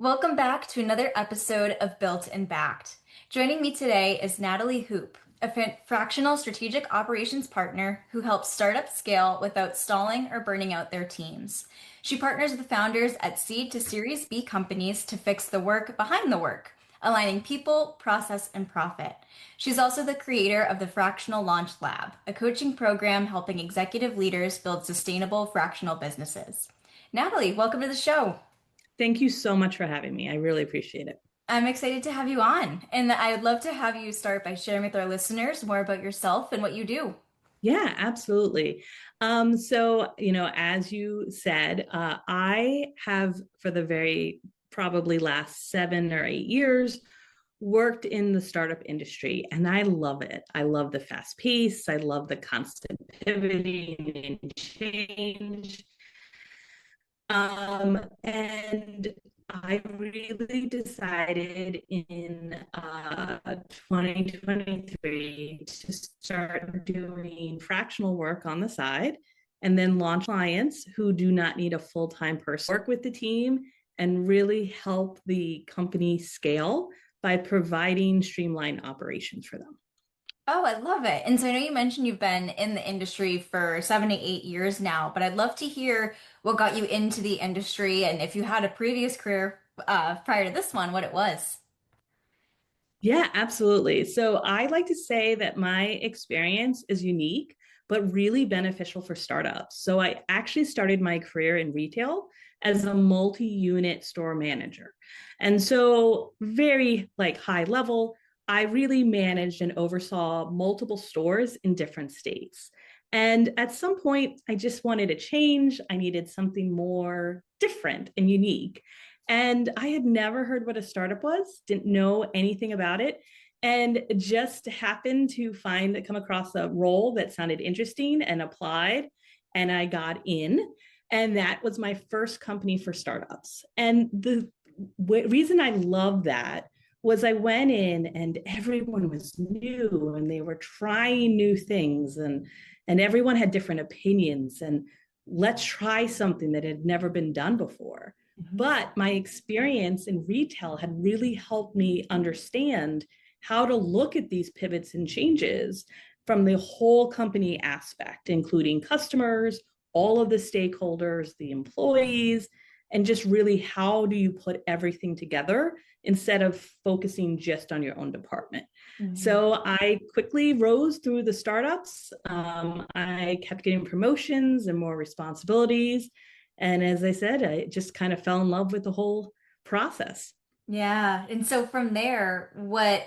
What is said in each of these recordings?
Welcome back to another episode of Built and Backed. Joining me today is Natalie Hoop, a fractional strategic operations partner who helps startups scale without stalling or burning out their teams. She partners with founders at seed to Series B companies to fix the work behind the work, aligning people, process, and profit. She's also the creator of the Fractional Launch Lab, a coaching program helping executive leaders build sustainable fractional businesses. Natalie, welcome to the show. Thank you so much for having me. I really appreciate it. I'm excited to have you on, and I would love to have you start by sharing with our listeners more about yourself and what you do. Yeah, absolutely. As you said, I have for the very probably last 7 or 8 years worked in the startup industry, and I love it. I love the fast pace. I love the constant pivoting and change. And I really decided in 2023 to start doing fractional work on the side and then launch clients who do not need a full-time person, work with the team and really help the company scale by providing streamlined operations for them. Oh, I love it. And so I know you mentioned you've been in the industry for 7 to 8 years now, but I'd love to hear what got you into the industry and if you had a previous career prior to this one, what it was. Yeah, absolutely. So I like to say that my experience is unique, but really beneficial for startups. So I actually started my career in retail as a multi-unit store manager. And so very like high level, I really managed and oversaw multiple stores in different states. And at some point, I just wanted a change. I needed something more different and unique. And I had never heard what a startup was, didn't know anything about it, and just happened to come across a role that sounded interesting and applied. And I got in. And that was my first company for startups. And the reason I love that was I went in and everyone was new and they were trying new things and everyone had different opinions and let's try something that had never been done before. Mhm. But my experience in retail had really helped me understand how to look at these pivots and changes from the whole company aspect, including customers, all of the stakeholders, the employees, and just really how do you put everything together instead of focusing just on your own department. Mhm. So I quickly rose through the startups. I kept getting promotions and more responsibilities. And as I said, I just kind of fell in love with the whole process. Yeah. And so from there, what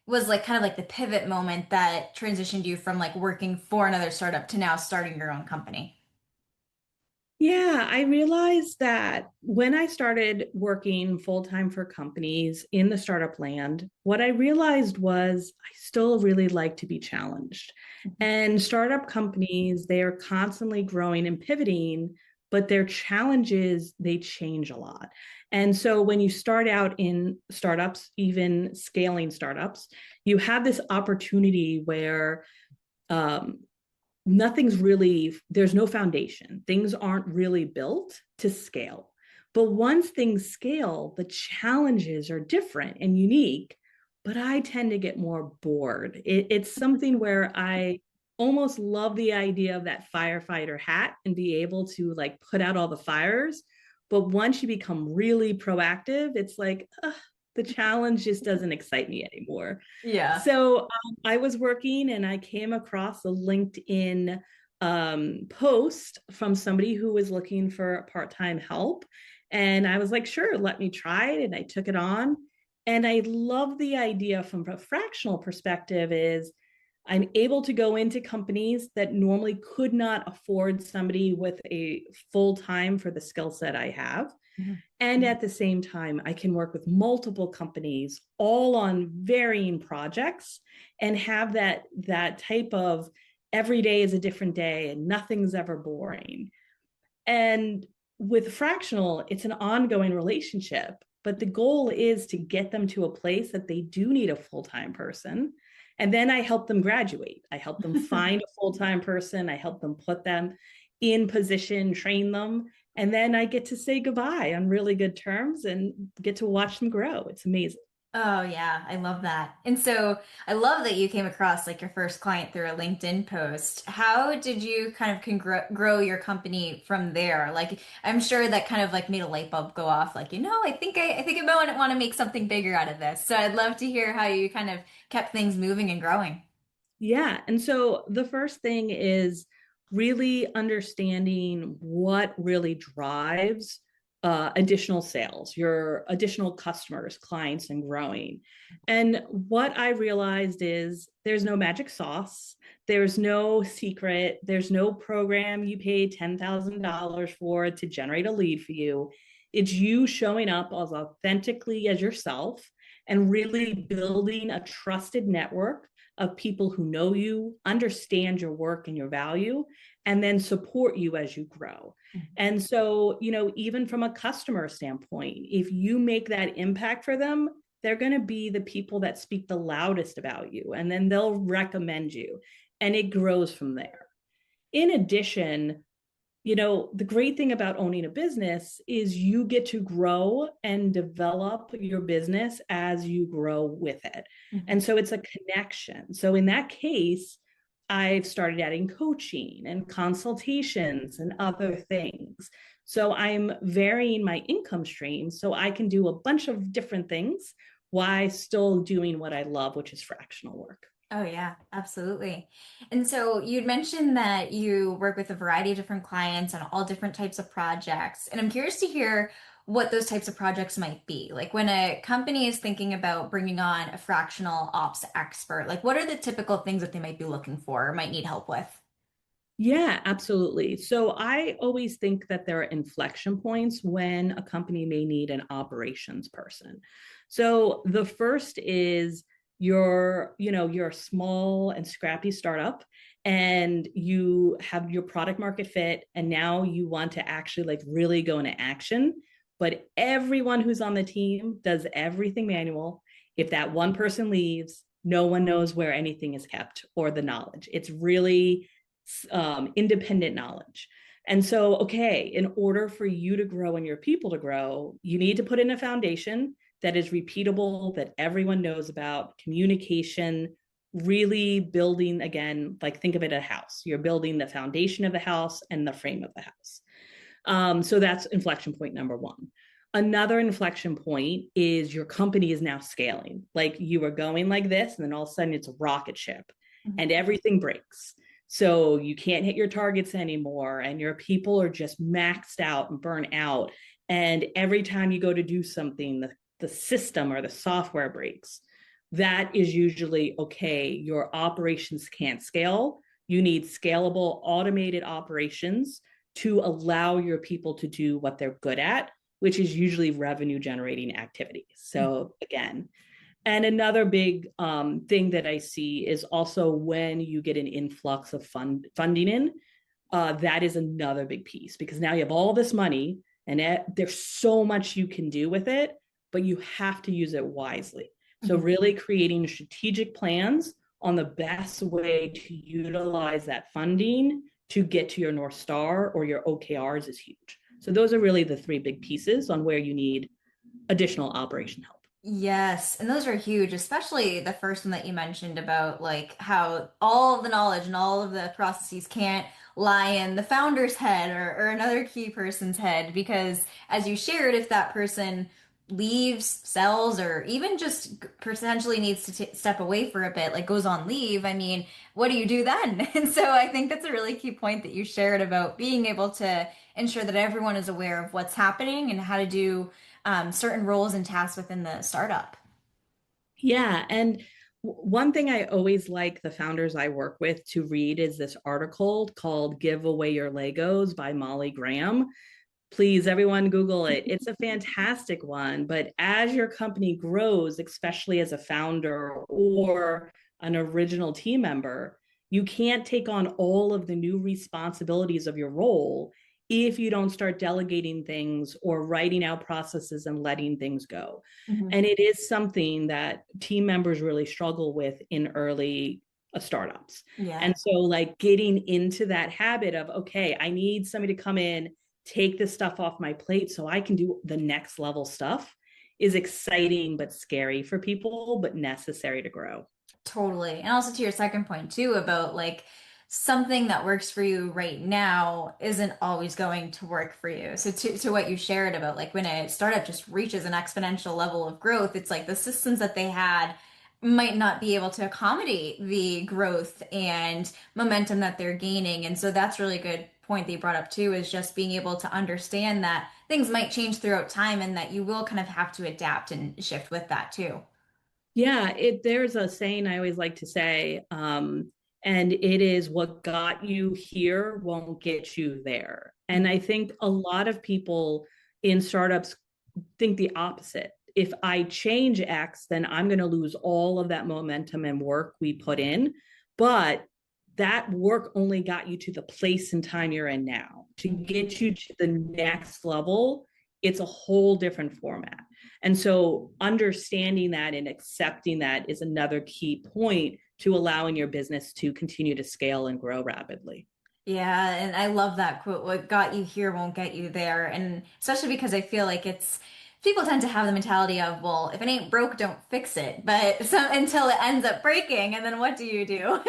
was like kind of like the pivot moment that transitioned you from like working for another startup to now starting your own company? Yeah, I realized that when I started working full time for companies in the startup land, what I realized was I still really like to be challenged. And startup companies, they are constantly growing and pivoting, but their challenges, they change a lot. And so when you start out in startups, even scaling startups, you have this opportunity where um, nothing's really, there's no foundation. Things aren't really built to scale. But once things scale, the challenges are different and unique. But I tend to get more bored. It's something where I almost love the idea of that firefighter hat and be able to like put out all the fires. But once you become really proactive, it's like, the challenge just doesn't excite me anymore. Yeah. So I was working and I came across a LinkedIn post from somebody who was looking for part time help. And I was like, sure, let me try it. And I took it on. And I love the idea from a fractional perspective is I'm able to go into companies that normally could not afford somebody with a full time for the skill set I have. Mhm. And at the same time, I can work with multiple companies all on varying projects and have that type of every day is a different day and nothing's ever boring. And with fractional, it's an ongoing relationship, but the goal is to get them to a place that they do need a full-time person. And then I help them graduate. I help them find a full-time person. I help them put them in position, train them, And then I get to say goodbye on really good terms and get to watch them grow. It's amazing. Oh yeah, I love that. And so I love that you came across like your first client through a LinkedIn post. How did you kind of grow your company from there? Like I'm sure that kind of like made a light bulb go off. Like, I think I might want to make something bigger out of this. So I'd love to hear how you kind of kept things moving and growing. Yeah. And so the first thing is really understanding what really drives additional sales, your additional customers, clients, and growing. And what I realized is there's no magic sauce, there's no secret, there's no program you pay $10,000 for to generate a lead for you. It's you showing up as authentically as yourself and really building a trusted network of people who know you, understand your work and your value, and then support you as you grow. And so, even from a customer standpoint, if you make that impact for them, they're going to be the people that speak the loudest about you, and then they'll recommend you, and it grows from there. In addition, the great thing about owning a business is you get to grow and develop your business as you grow with it. Mhm. And so it's a connection. So in that case, I've started adding coaching and consultations and other things. So I'm varying my income stream so I can do a bunch of different things while still doing what I love, which is fractional work. Oh yeah, absolutely. And so you'd mentioned that you work with a variety of different clients on all different types of projects. And I'm curious to hear what those types of projects might be. Like when a company is thinking about bringing on a fractional ops expert, like what are the typical things that they might be looking for or might need help with? Yeah, absolutely. So I always think that there are inflection points when a company may need an operations person. So the first is you're a small and scrappy startup and you have your product market fit and now you want to actually like really go into action, but everyone who's on the team does everything manual. If that one person leaves, no one knows where anything is kept or the knowledge. It's really independent knowledge. And so, okay, in order for you to grow and your people to grow, you need to put in a foundation that is repeatable, that everyone knows about, communication, really building again, like think of it a house. You're building the foundation of the house and the frame of the house. So that's inflection point number one. Another inflection point is your company is now scaling. Like you were going like this, and then all of a sudden it's a rocket ship and everything breaks. So you can't hit your targets anymore, and your people are just maxed out and burnt out. And every time you go to do something, the system or the software breaks. That is usually okay. Your operations can't scale. You need scalable, automated operations to allow your people to do what they're good at, which is usually revenue generating activities. So, again, and another big thing that I see is also when you get an influx of funding in, that is another big piece because now you have all this money and there's so much you can do with it, but you have to use it wisely. So, Mhm. really creating strategic plans on the best way to utilize that funding to get to your North Star or your OKRs is huge. So, those are really the three big pieces on where you need additional operation help. Yes, and those are huge, especially the first one that you mentioned about like how all of the knowledge and all of the processes can't lie in the founder's head or another key person's head because as you shared, if that person leaves, sells, or even just potentially needs to step away for a bit, like goes on leave, I mean, what do you do then? And so I think that's a really key point that you shared about being able to ensure that everyone is aware of what's happening and how to do certain roles and tasks within the startup. Yeah. And one thing I always like the founders I work with to read is this article called Give Away Your Legos by Molly Graham. Please, everyone, Google it. It's a fantastic one. But as your company grows, especially as a founder or an original team member, you can't take on all of the new responsibilities of your role if you don't start delegating things or writing out processes and letting things go. Mhm. And it is something that team members really struggle with in early startups. Yeah. And so, like, getting into that habit of, okay, I need somebody to come in take this stuff off my plate so I can do the next level stuff is exciting but scary for people, but necessary to grow. Totally. And also to your second point too about like something that works for you right now isn't always going to work for you. So to what you shared about like when a startup just reaches an exponential level of growth, it's like the systems that they had might not be able to accommodate the growth and momentum that they're gaining. And so that's really good point that you brought up too, is just being able to understand that things might change throughout time and that you will kind of have to adapt and shift with that too. Yeah, there's a saying I always like to say, and it is what got you here won't get you there. And I think a lot of people in startups think the opposite. If I change X, then I'm going to lose all of that momentum and work we put in. But that work only got you to the place and time you're in now. To get you to the next level, it's a whole different format. And so understanding that and accepting that is another key point to allowing your business to continue to scale and grow rapidly. Yeah, and I love that quote, what got you here won't get you there. And especially because I feel like it's people tend to have the mentality of, well, if it ain't broke, don't fix it. But so until it ends up breaking, and then what do you do?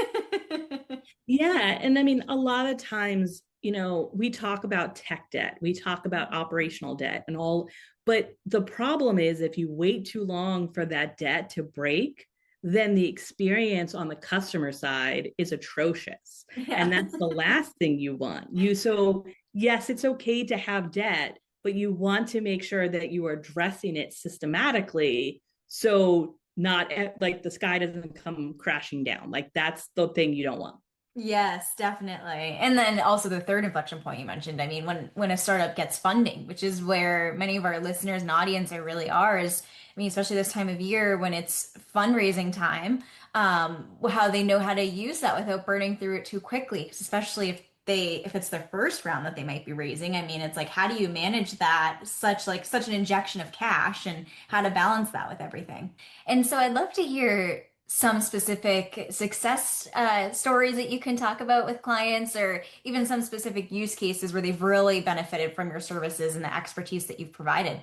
Yeah. And I mean, a lot of times, we talk about tech debt, we talk about operational debt and all, but the problem is if you wait too long for that debt to break, then the experience on the customer side is atrocious. And Yeah. that's the last thing you want. So yes, it's okay to have debt, but you want to make sure that you are addressing it systematically. So not like the sky doesn't come crashing down. Like that's the thing you don't want. Yes, definitely. And then also the third inflection point you mentioned. I mean, when a startup gets funding, which is where many of our listeners and audience are really are, is I mean, especially this time of year when it's fundraising time, how they know how to use that without burning through it too quickly, 'cause especially if it's their first round that they might be raising. I mean, it's like how do you manage that such an injection of cash and how to balance that with everything. And so I'd love to hear some specific success stories that you can talk about with clients, or even some specific use cases where they've really benefited from your services and the expertise that you've provided.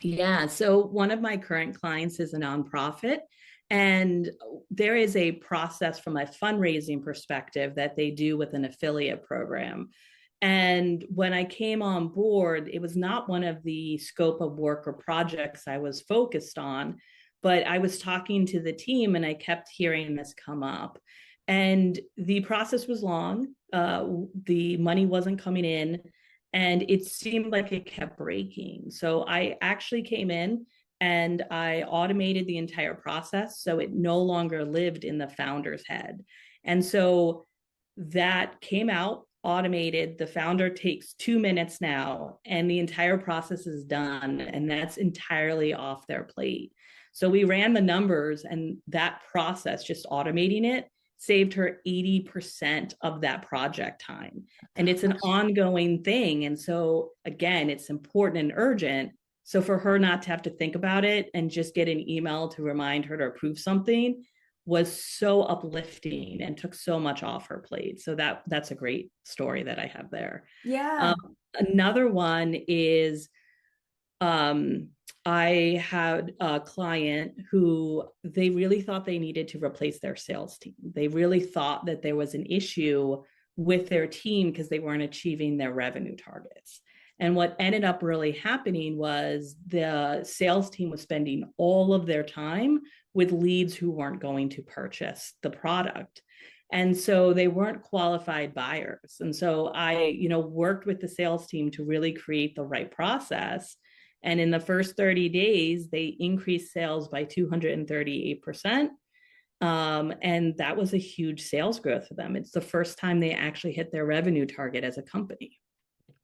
Yeah. So one of my current clients is a nonprofit, and there is a process from a fundraising perspective that they do with an affiliate program. And when I came on board, it was not one of the scope of work or projects I was focused on, but I was talking to the team and I kept hearing this come up. And the process was long. The money wasn't coming in and it seemed like it kept breaking. So I actually came in and I automated the entire process so it no longer lived in the founder's head. And so that came out automated. The founder takes 2 minutes now, and the entire process is done, and that's entirely off their plate. So we ran the numbers, and that process, just automating it, saved her 80% of that project time. And it's an ongoing thing. And so, again, it's important and urgent. So, for her not to have to think about it and just get an email to remind her to approve something was so uplifting and took so much off her plate. So that's a great story that I have there. Yeah. Um, Another one is I had a client who they really thought they needed to replace their sales team. They really thought that there was an issue with their team because they weren't achieving their revenue targets. And what ended up really happening was the sales team was spending all of their time with leads who weren't going to purchase the product. And so they weren't qualified buyers. And so I, worked with the sales team to really create the right process. And in the first 30 days, they increased sales by 238%. And that was a huge sales growth for them. It's the first time they actually hit their revenue target as a company.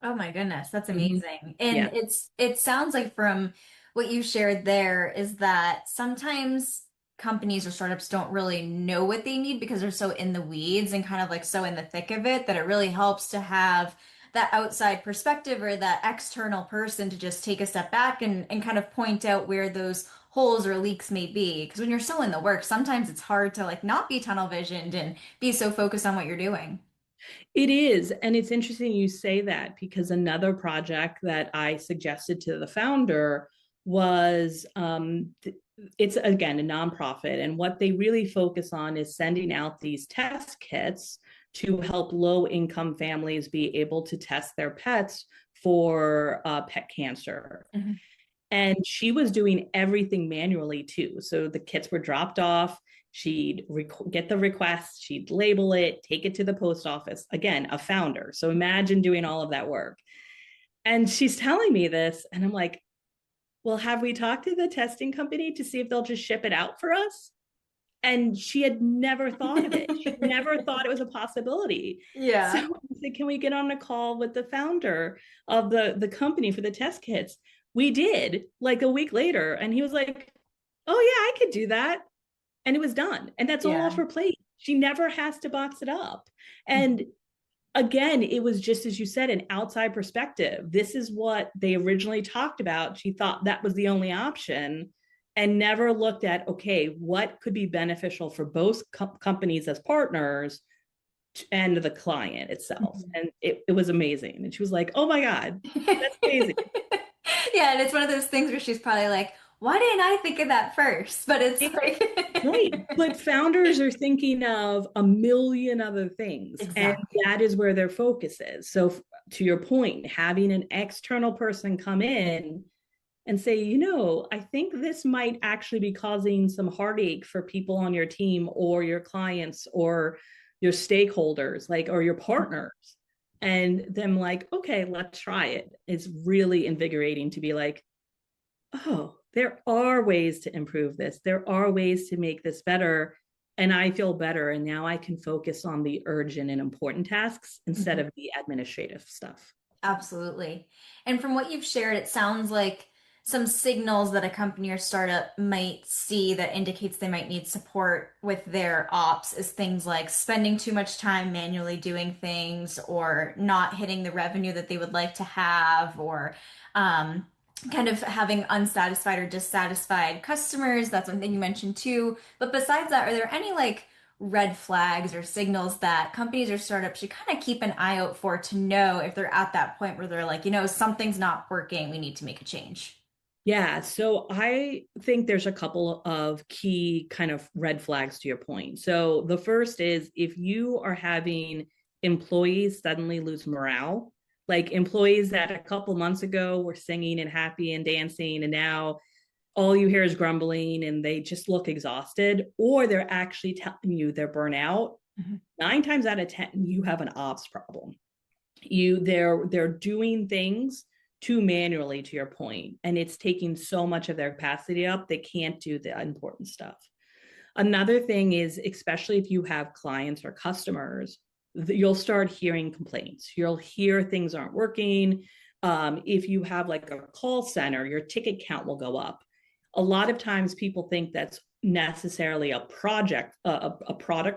Oh my goodness, that's Mm-hmm. amazing. And Yeah. it sounds like from what you shared there is that sometimes companies or startups don't really know what they need because they're so in the weeds and kind of like so in the thick of it that it really helps to have that outside perspective or that external person to just take a step back and kind of point out where those holes or leaks may be. Because when you're so in the work, sometimes it's hard to like not be tunnel visioned and be so focused on what you're doing. It is. And it's interesting you say that because another project that I suggested to the founder was it's again a nonprofit. And what they really focus on is sending out these test kits to help low income families be able to test their pets for pet cancer. Mhm. And she was doing everything manually too. So the kits were dropped off. She'd get the request, she'd label it, take it to the post office. Again, a founder. So imagine doing all of that work. And she's telling me this, and I'm like, well, have we talked to the testing company to see if they'll just ship it out for us? And she had never thought of it. She never thought it was a possibility. So Yeah. I said, can we get on a call with the founder of the company for the test kits? We did like a week later. And he was like, oh, yeah, I could do that. And it was done. And that's all off Yeah. her plate. She never has to box it up. And again, it was just as you said, an outside perspective. This is what they originally talked about. She thought that was the only option and never looked at, okay, what could be beneficial for both companies as partners and the client itself. Mhm. And it was amazing. And she was like, oh my God, that's amazing. Yeah, and it's one of those things where she's probably like, why didn't I think of that first? But it's Right. like, But founders are thinking of a million other things, and exactly. that is where their focus is. So, to your point, having an external person come in and say, I think this might actually be causing some heartache for people on your team or your clients or your stakeholders, like, or your partners. And them like, okay, let's try it. It's really invigorating to be like, oh, there are ways to improve this. There are ways to make this better. And I feel better. And now I can focus on the urgent and important tasks instead Mhm. of the administrative stuff. Absolutely. And from what you've shared, it sounds like some signals that a company or startup might see that indicates they might need support with their ops is things like spending too much time manually doing things or not hitting the revenue that they would like to have or um, kind of having unsatisfied or dissatisfied customers. That's one thing you mentioned too. But besides that, are there any like red flags or signals that companies or startups should kind of keep an eye out for to know if they're at that point where they're like, something's not working, we need to make a change? Yeah, so I think there's a couple of key kind of red flags to your point. So the first is if you are having employees suddenly lose morale, like employees that a couple months ago were singing and happy and dancing, and now all you hear is grumbling and they just look exhausted, or they're actually telling you they're burnout. Mhm. 9 times out of 10, you have an ops problem. They're doing things too manually, to your point, and it's taking so much of their capacity up they can't do the important stuff. Another thing is, especially if you have clients or customers, you'll start hearing complaints. You'll hear things aren't working. If you have like a call center, your ticket count will go up. A lot of times people think that's necessarily a product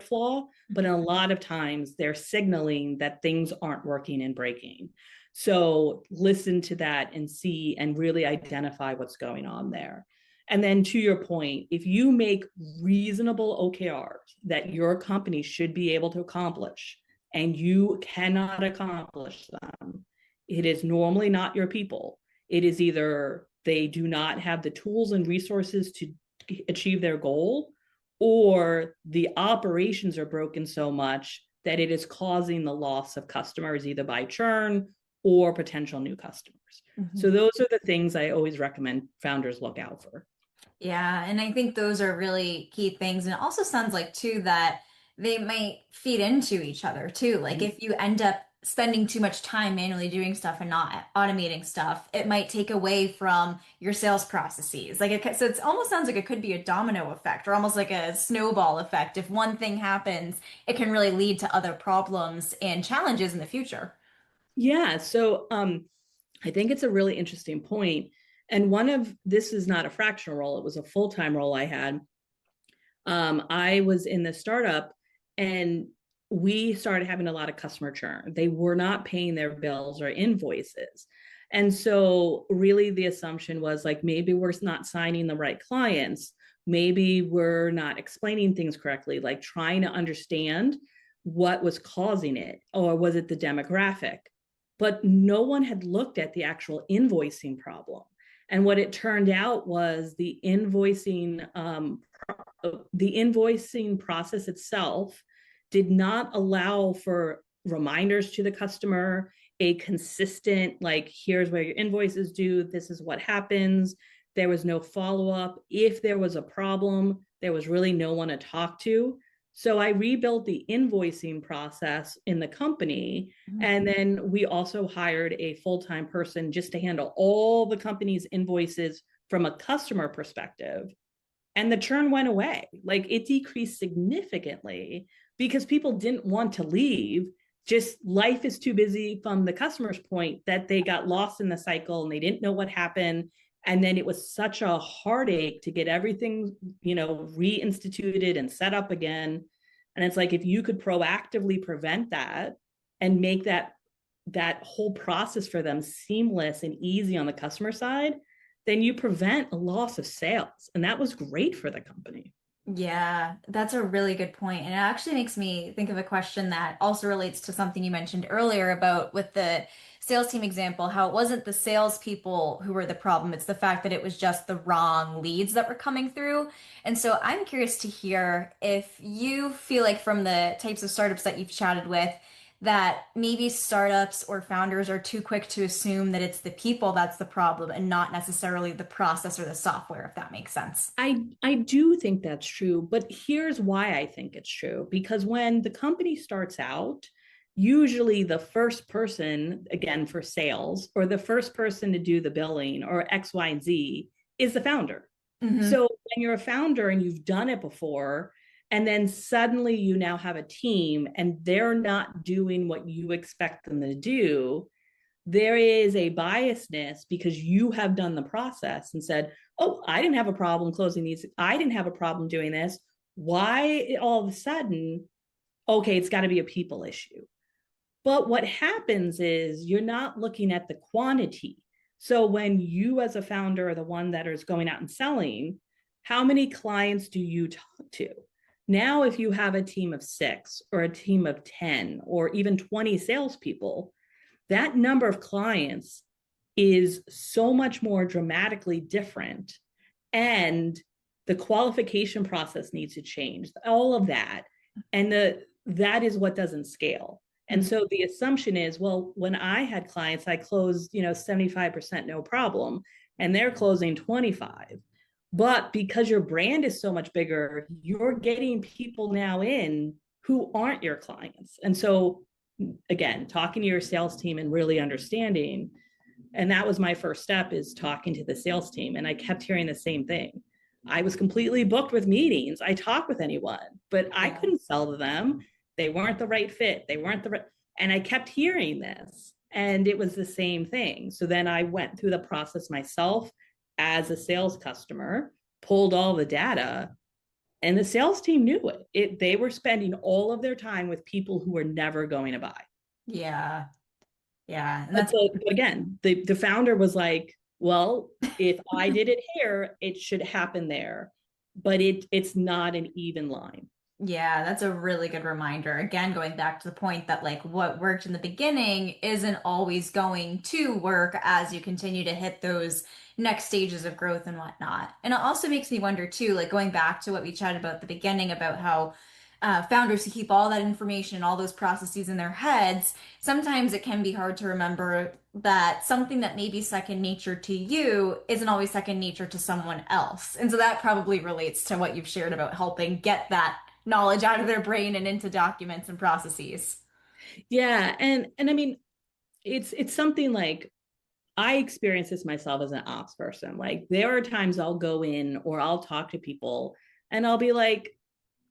flaw, but a lot of times they're signaling that things aren't working and breaking. So listen to that and see and really identify what's going on there. And then to your point, if you make reasonable OKRs that your company should be able to accomplish and you cannot accomplish them, it is normally not your people. It is either they do not have the tools and resources to achieve their goal, or the operations are broken so much that it is causing the loss of customers either by churn or potential new customers. So Mhm. those are the things I always recommend founders look out for. Yeah, and I think those are really key things. And it also sounds like too that they might feed into each other too. Like if you end up spending too much time manually doing stuff and not automating stuff, it might take away from your sales processes. So it almost sounds like it could be a domino effect or almost like a snowball effect. If one thing happens, it can really lead to other problems and challenges in the future. Yeah. So I think it's a really interesting point. And this is not a fractional role, it was a full time role I had. I was in the startup and we started having a lot of customer churn. They were not paying their bills or invoices. And so, really, the assumption was like maybe we're not signing the right clients. Maybe we're not explaining things correctly, like trying to understand. what was causing it, or was it the demographic? But no one had looked at the actual invoicing problem. And what it turned out was the invoicing process itself did not allow for reminders to the customer, a consistent, like, here's where your invoice is due, this is what happens. There was no follow up. If there was a problem, there was really no one to talk to. So I rebuilt the invoicing process in the company. And then we also hired a full time person just to handle all the company's invoices from a customer perspective. And the churn went away. Like, it decreased significantly because people didn't want to leave. Just life is too busy from the customer's point that they got lost in the cycle and they didn't know what happened. And then it was such a heartache to get everything, reinstituted and set up again. And it's like, if you could proactively prevent that and make that whole process for them seamless and easy on the customer side, then you prevent a loss of sales. And that was great for the company. Yeah, that's a really good point. And it actually makes me think of a question that also relates to something you mentioned earlier about with the sales team example, how it wasn't the salespeople who were the problem. It's the fact that it was just the wrong leads that were coming through. And so I'm curious to hear if you feel like from the types of startups that you've chatted with, that maybe startups or founders are too quick to assume that it's the people that's the problem and not necessarily the process or the software, if that makes sense. I do think that's true, but here's why I think it's true. Because when the company starts out, usually the first person, again for sales, or the first person to do the billing or X, Y, and Z is the founder. Hmm. So when you're a founder and you've done it before, and then suddenly you now have a team and they're not doing what you expect them to do, there is a biasness because you have done the process and said, oh, I didn't have a problem closing these. I didn't have a problem doing this. Why all of a sudden, okay, it's got to be a people issue. But what happens is you're not looking at the quantity. So when you as a founder are the one that is going out and selling, how many clients do you talk to? Now, if you have a team of 6 or a team of 10 or even 20 salespeople, that number of clients is so much more dramatically different. And the qualification process needs to change, all of that. And that is what doesn't scale. And so the assumption is, well, when I had clients, I closed, 75% no problem, and they're closing 25. But because your brand is so much bigger, you're getting people now in who aren't your clients. And so again, talking to your sales team and really understanding. And that was my first step, is talking to the sales team. And I kept hearing the same thing. I was completely booked with meetings. I talked with anyone, but I Yeah. couldn't sell to them. They weren't the right fit. They weren't the right. And I kept hearing this. And it was the same thing. So then I went through the process myself as a sales customer, pulled all the data, and the sales team knew it. They were spending all of their time with people who were never going to buy. Yeah. Yeah. And But that's again, the founder was like, well, if I did it here, it should happen there. But it's not an even line. Yeah, that's a really good reminder. Again, going back to the point that like what worked in the beginning isn't always going to work as you continue to hit those next stages of growth and whatnot. And it also makes me wonder too, like going back to what we chatted about at the beginning about how founders who keep all that information and all those processes in their heads, sometimes it can be hard to remember that something that may be second nature to you isn't always second nature to someone else. And so that probably relates to what you've shared about helping get that knowledge out of their brain and into documents and processes. Yeah, and I mean, it's something like, I experience this myself as an ops person. Like, there are times I'll go in or I'll talk to people and I'll be like,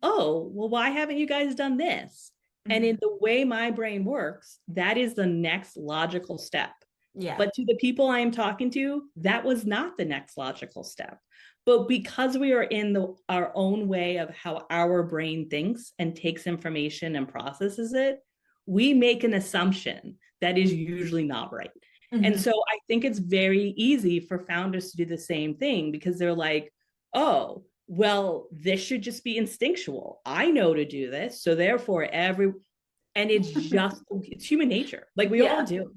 oh, well, why haven't you guys done this? And Mhm. in the way my brain works, that is the next logical step. Yeah. But to the people I am talking to, that was not the next logical step. But because we are in our own way of how our brain thinks and takes information and processes it, we make an assumption that is usually not right. And Hmm. so I think it's very easy for founders to do the same thing because they're like, oh, well, this should just be instinctual. I know to do this. So therefore, and it's human nature. Like we all Yeah. do.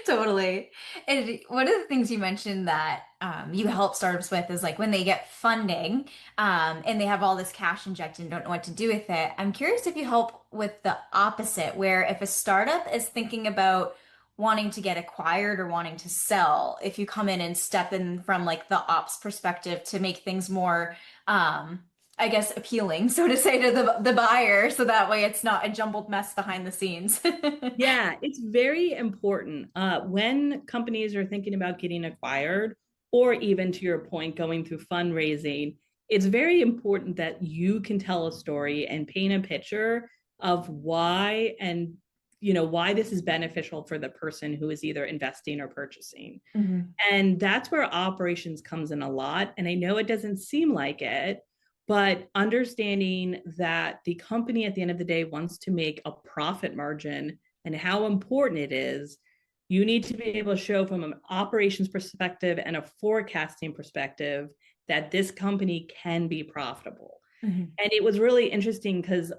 Totally. And one of the things you mentioned that you help startups with is like when they get funding and they have all this cash injected and don't know what to do with it. I'm curious if you help with the opposite, where if a startup is thinking about wanting to get acquired or wanting to sell, if you come in and step in from like the ops perspective to make things more I guess appealing, so to say, to the buyer, so that way it's not a jumbled mess behind the scenes. Yeah, it's very important when companies are thinking about getting acquired, or even to your point, going through fundraising. It's very important that you can tell a story and paint a picture of why and why this is beneficial for the person who is either investing or purchasing. Mhm. And that's where operations comes in a lot. And I know it doesn't seem like it, but understanding that the company at the end of the day wants to make a profit margin and how important it is, you need to be able to show from an operations perspective and a forecasting perspective that this company can be profitable. Mhm. And it was really interesting because,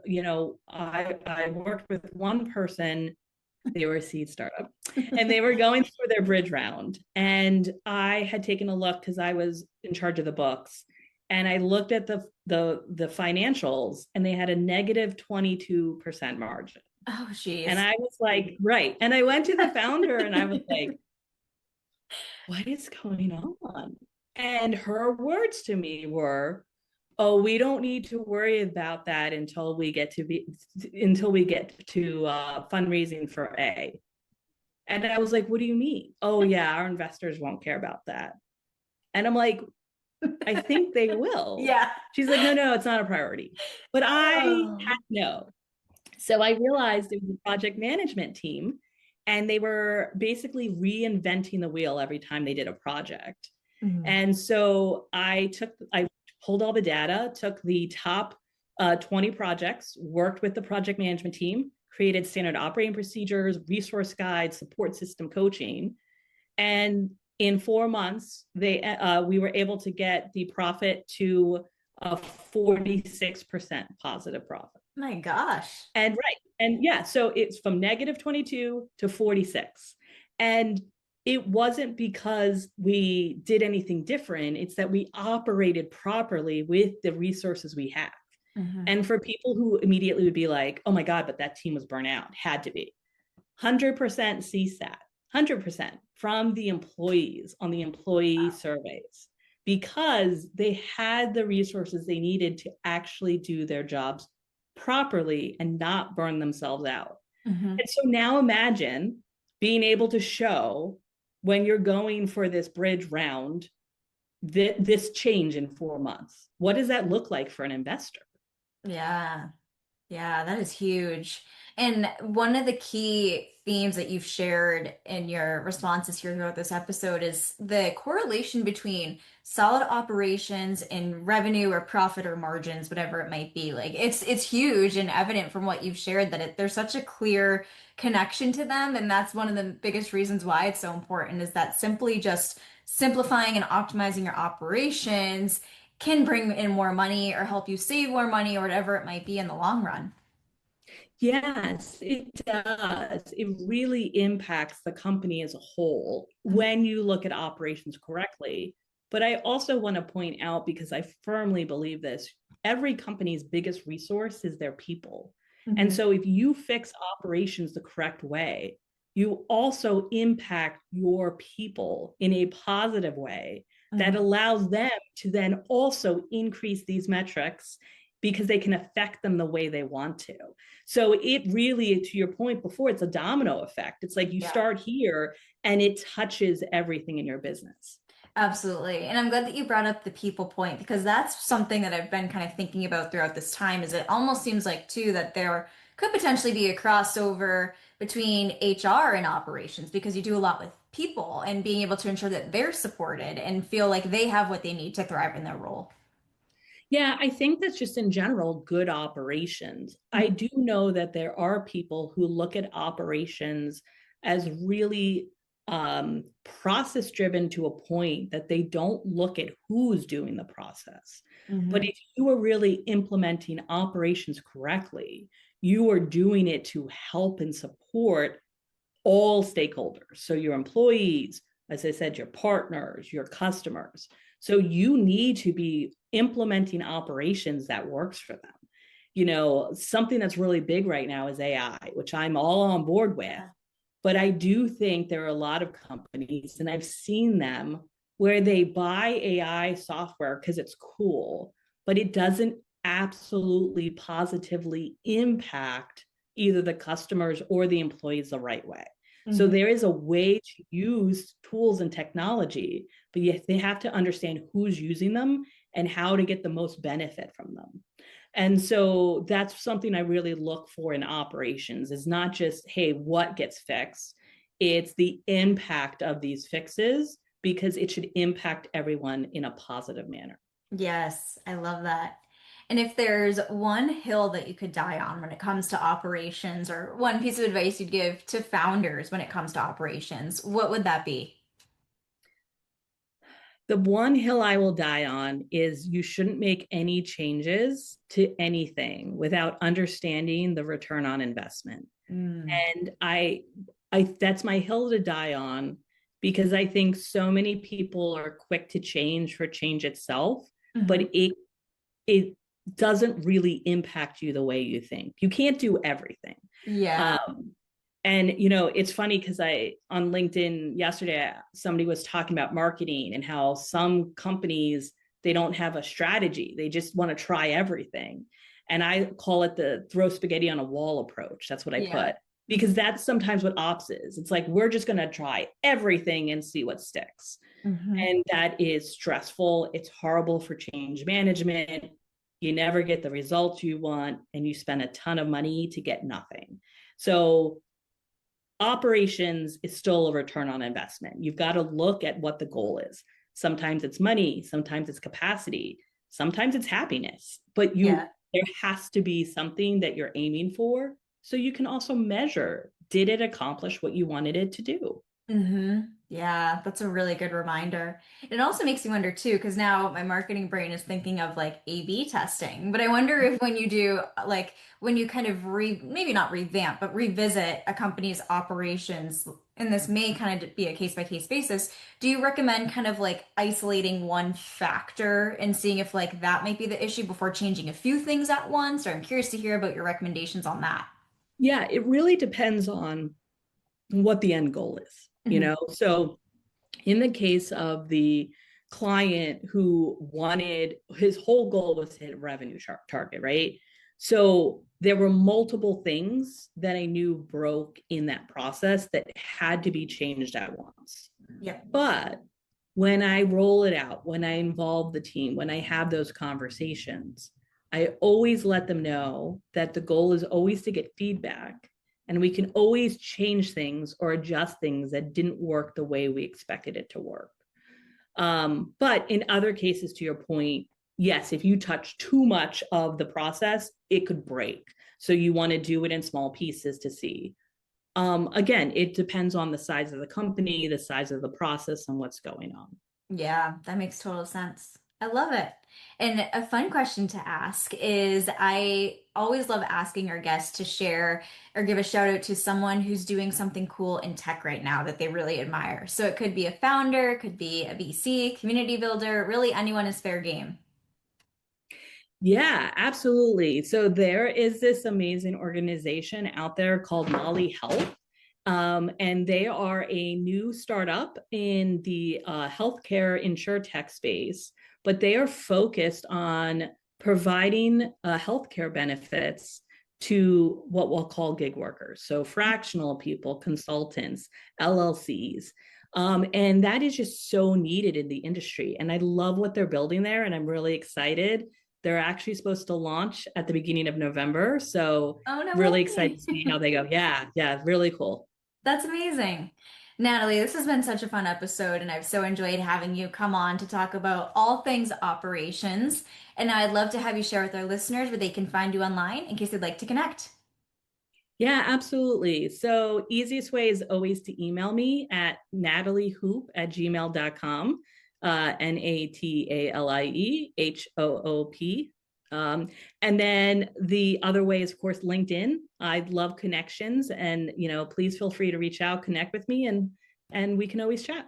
I worked with one person, they were a seed startup, and they were going through their bridge round. And I had taken a look because I was in charge of the books. And I looked at the financials, and they had a negative 22% margin. Oh, And geez. I was like, right. And I went to the founder and I was like, what is going on? And her words to me were, oh, we don't need to worry about that until we get to fundraising for A. And I was like, what do you mean? Oh, yeah, our investors won't care about that. And I'm like, I think they will. Yeah. She's like, no, no, it's not a priority. But I Oh. had no. So I realized it was a project management team, and they were basically reinventing the wheel every time they did a project. Mhm. And so I pulled all the data, took the top 20 projects, worked with the project management team, created standard operating procedures, resource guides, support system coaching. And in 4 months, we were able to get the profit to a 46% positive profit. My gosh. And right. And yeah, so it's from negative 22 to 46. And it wasn't because we did anything different, it's that we operated properly with the resources we have. Mhm. And for people who immediately would be like, oh my God, but that team was burnt out, had to be 100% CSAT, 100% from the employees on the employee surveys, because they had the resources they needed to actually do their jobs properly and not burn themselves out. Mhm. And so now imagine being able to show when you're going for this bridge round this change in 4 months. What does that look like for an investor? Yeah. Yeah, that is huge. And one of the key themes that you've shared in your responses here throughout this episode is the correlation between solid operations and revenue or profit or margins, whatever it might be. Like it's huge and evident from what you've shared that there's such a clear connection to them. And that's one of the biggest reasons why it's so important is that simply just simplifying and optimizing your operations can bring in more money or help you save more money or whatever it might be in the long run. Yes, it does. It really impacts the company as a whole when you look at operations correctly. But I also want to point out, because I firmly believe this, every company's biggest resource is their people. And Mhm. so if you fix operations the correct way, you also impact your people in a positive way that Mhm. allows them to then also increase these metrics because they can affect them the way they want to. So it really, to your point before, it's a domino effect. It's like you Yeah, start here and it touches everything in your business. absolutely. And I'm glad that you brought up the people point because that's something that I've been kind of thinking about throughout this time is it almost seems like too that there could potentially be a crossover between HR and operations because you do a lot with people and being able to ensure that they're supported and feel like they have what they need to thrive in their role. Yeah, I think that's just in general good operations. I Mhm. do know that there are people who look at operations as really process driven to a point that they don't look at who's doing the process. But Hmm. if you are really implementing operations correctly, you are doing it to help and support all stakeholders. So your employees, as I said, your partners, your customers. So you need to be implementing operations that works for them. Something that's really big right now is AI, which I'm all on board with. But I do think there are a lot of companies, and I've seen them where they buy AI software because it's cool, but it doesn't absolutely positively impact either the customers or the employees the right way. So Hmm. there is a way to use tools and technology, but they have to understand who's using them and how to get the most benefit from them. And so that's something I really look for in operations is not just, hey, what gets fixed? It's the impact of these fixes because it should impact everyone in a positive manner. Yes, I love that. And if there's one hill that you could die on when it comes to operations, or one piece of advice you'd give to founders when it comes to operations, what would that be? The one hill I will die on is you shouldn't make any changes to anything without understanding the return on investment. Mm. And I that's my hill to die on because I think so many people are quick to change for change itself, but Hmm. it doesn't really impact you the way you think. You can't do everything. Yeah. Um, and it's funny because I on LinkedIn yesterday somebody was talking about marketing and how some companies they don't have a strategy. They just want to try everything. And I call it the throw spaghetti on a wall approach. That's what I Yeah. put. Because that's sometimes what ops is. It's like we're just going to try everything and see what sticks. Hmm. And that is stressful. It's horrible for change management. You never get the results you want, and you spend a ton of money to get nothing. So, operations is still a return on investment. You've got to look at what the goal is. Sometimes it's money, sometimes it's capacity, sometimes it's happiness, but Yeah. there has to be something that you're aiming for so you can also measure did it accomplish what you wanted it to do. Hmm. Yeah, that's a really good reminder. It also makes me wonder too, because now my marketing brain is thinking of like A/B testing. But I wonder if when you do like when you kind of maybe not revamp, but revisit a company's operations, and this may kind of be a case by case basis, do you recommend kind of like isolating one factor and seeing if like that might be the issue before changing a few things at once? Or I'm curious to hear about your recommendations on that. Yeah, it really depends on what the end goal is, Hmm. So in the case of the client who wanted his whole goal was to hit a revenue target, right? So there were multiple things that I knew broke in that process that had to be changed at once. Yeah. But when I roll it out, when I involve the team, when I have those conversations, I always let them know that the goal is always to get feedback and we can always change things or adjust things that didn't work the way we expected it to work. But in other cases, to your point, yes, if you touch too much of the process, it could break. So you want to do it in small pieces to see. Again, it depends on the size of the company, the size of the process, and what's going on. Yeah, that makes total sense. I love it. And a fun question to ask is I always love asking our guests to share or give a shout out to someone who's doing something cool in tech right now that they really admire. So it could be a founder, could be a VC, community builder, really anyone is fair game. Yeah, absolutely. So there is this amazing organization out there called Molly Health. And they are a new startup in the healthcare insure tech space, but they are focused on providing healthcare benefits to what we'll call gig workers. So fractional people, consultants, LLCs. And that is just so needed in the industry. And I love what they're building there. And I'm really excited. They're actually supposed to launch at the beginning of November. So Oh, no really excited to way. see how they go. Yeah, yeah, really cool. That's amazing. Natalie, this has been such a fun episode, and I've so enjoyed having you come on to talk about all things operations. And I'd love to have you share with our listeners where they can find you online in case they'd like to connect. Yeah, absolutely. So easiest way is always to email me at nataliehoop@gmail.com, NATALIEHOOP. Um, and then the other way is, of course, LinkedIn. I love connections, and please feel free to reach out, connect with me, and we can always chat.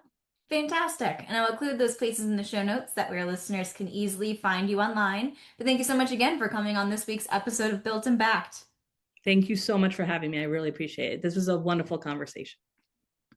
Fantastic. And I'll include those places in the show notes that way our listeners can easily find you online. But thank you so much again for coming on this week's episode of Built and Backed. Thank you so much for having me. I really appreciate it. This was a wonderful conversation.